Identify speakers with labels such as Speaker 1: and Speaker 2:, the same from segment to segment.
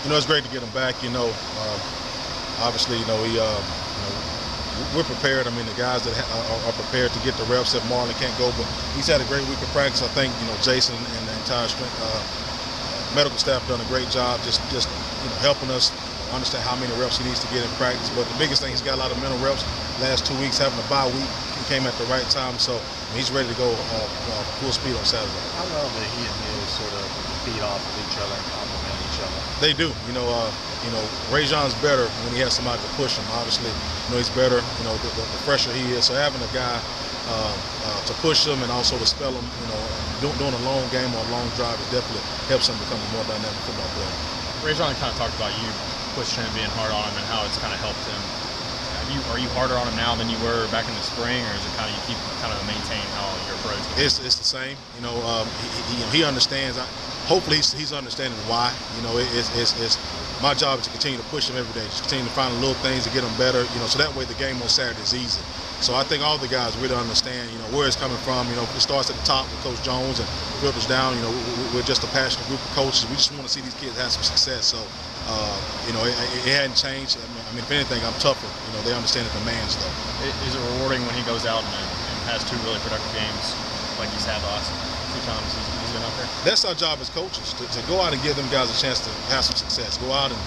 Speaker 1: It's great to get him back. Obviously, we're prepared. I mean, the guys that are prepared to get the reps if Marlon can't go, but he's had a great week of practice. I think Jason and the entire medical staff done a great job just helping us understand how many reps he needs to get in practice. But the biggest thing, he's got a lot of mental reps. Last 2 weeks having a bye week, he came at the right time, so he's ready to go full speed on Saturday.
Speaker 2: How well do he and Mills sort of feed off of each other and complement each other?
Speaker 1: They do. Rajon's better when he has somebody to push him. Obviously, he's better. The fresher he is. So having a guy to push him and also to spell him, doing a long game or a long drive, it definitely helps him become a more dynamic football player.
Speaker 3: Rajon kind of talked about you pushing him, being hard on him, and how it's kind of helped him. Are you harder on him now than you were back in the spring, or is it kind of you keep kind of maintain how your approach?
Speaker 1: It's the same. He understands. Hopefully he's understanding why. It's my job is to continue to push him every day, just continue to find the little things to get him better. So that way the game on Saturday is easy. So I think all the guys really understand, where it's coming from. It starts at the top with Coach Jones and filters down. We're just a passionate group of coaches. We just want to see these kids have some success. So, it hadn't changed. I mean, if anything, I'm tougher. They understand the demands, though.
Speaker 3: Is it rewarding when he goes out and has 2 really productive games like he's had the last 2 times he's been out there?
Speaker 1: That's our job as coaches, to go out and give them guys a chance to have some success. Go out and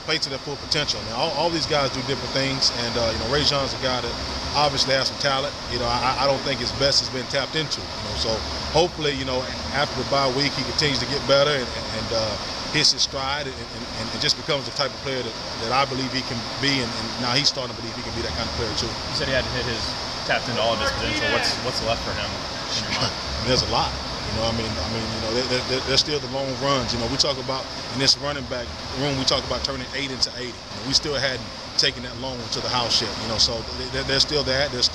Speaker 1: play to their full potential. Now, all these guys do different things, and Rajon's a guy that obviously has some talent. I don't think his best has been tapped into. So hopefully, after the bye week, he continues to get better and hits his stride and just becomes the type of player that I believe he can be. And now he's starting to believe he can be that kind of player too.
Speaker 3: You said he hadn't tapped into all of his potential. What's left for him in your mind?
Speaker 1: There's a lot. There's still the long runs. We talk about in this running back room, we talk about turning 8 into 80. We still hadn't taken that long one to the house yet. So there's still that. There's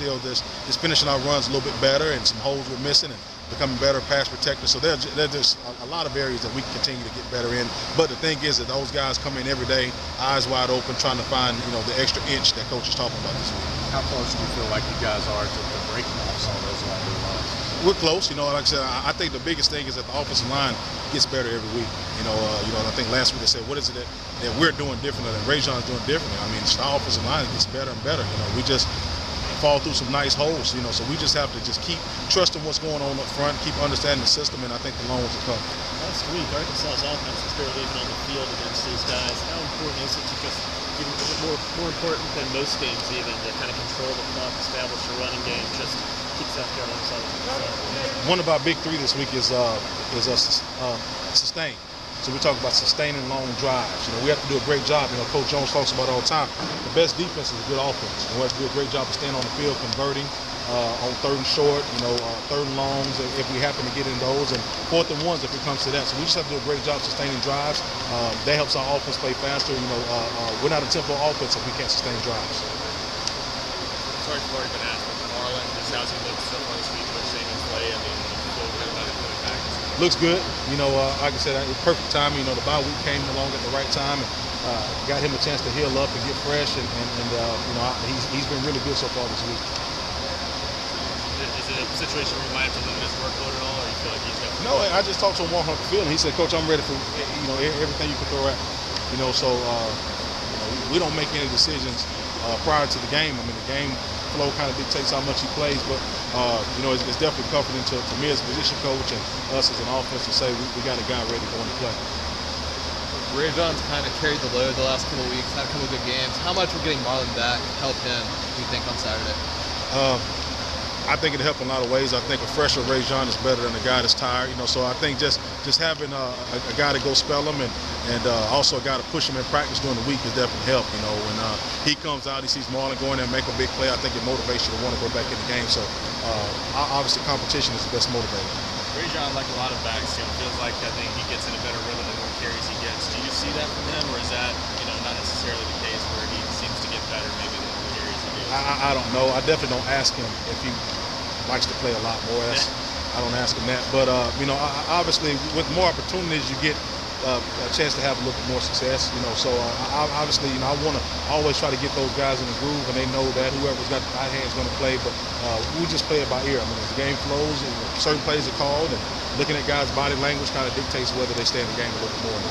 Speaker 1: finishing our runs a little bit better, and some holes we're missing, and becoming better pass protectors. So there's just a lot of areas that we can continue to get better in. But the thing is that those guys come in every day, eyes wide open, trying to find the extra inch that coach is talking about this week.
Speaker 2: How close do you feel like you guys are to breaking off some of those longer runs?
Speaker 1: We're close. Like I said, I think the biggest thing is that the offensive line gets better every week. I think last week they said, what is it that we're doing differently, that Rajon's doing differently? I mean, our offensive line gets better and better. We just fall through some nice holes, so we just have to just keep trusting what's going on up front, keep understanding the system, and I think the loans will come.
Speaker 4: Last week, Arkansas's offense was barely even on the field against these guys. How important is it to just more important than most games even to kind of control the clock, establish a running game, just keep South Carolina solid?
Speaker 1: One of our big 3 this week is sustain. So we talk about sustaining long drives. We have to do a great job. Coach Jones talks about it all the time. The best defense is a good offense. We have to do a great job of staying on the field, converting on 3rd and short, 3rd and longs if we happen to get in those, and 4th and 1s if it comes to that. So we just have to do a great job sustaining drives. That helps our offense play faster. We're not a tempo offense if we can't sustain drives.
Speaker 3: Sorry for already been asked, but Marlon, just how's he look so far this week? What's seeing him play? I mean, you feel good about it coming back?
Speaker 1: Looks good. Like I said, it's perfect timing. The bye week came along at the right time and got him a chance to heal up and get fresh. And he's been really good so far this week.
Speaker 4: Is it a situation where you might have to limit his workload at all, or you feel like he's got?
Speaker 1: No, I just talked to him walking off the field, and he said, "Coach, I'm ready for everything you can throw at me." So we don't make any decisions prior to the game. I mean, the game flow kind of dictates how much he plays, but it's definitely comforting to me as a position coach and us as an offense to say we got a guy ready to go into play.
Speaker 5: Rajon's kind of carried the load the last couple of weeks, had a couple of good games. How much will getting Marlon back help him, do you think, on Saturday?
Speaker 1: I think it helped in a lot of ways. I think a fresher Rajon is better than a guy that's tired. So I think just having a guy to go spell him and also a guy to push him in practice during the week has definitely helped. When he comes out, he sees Marlon going there and make a big play. I think it motivates you to want to go back in the game. So obviously competition is the best motivator.
Speaker 3: Rajon, like a lot of backs, feels like I think he gets in a better rhythm the more carries he gets. Do you see that from him, or is that not necessarily the case where he seems to get better maybe the more carries he gets?
Speaker 1: I don't know. I definitely don't ask him if he likes to play a lot more. I don't ask him that. But obviously with more opportunities, you get a chance to have a little bit more success. So obviously, I want to always try to get those guys in the groove, and they know that whoever's got the high hand is going to play. But we just play it by ear. I mean, as the game flows, certain plays are called, and looking at guys' body language kind of dictates whether they stay in the game a little bit more.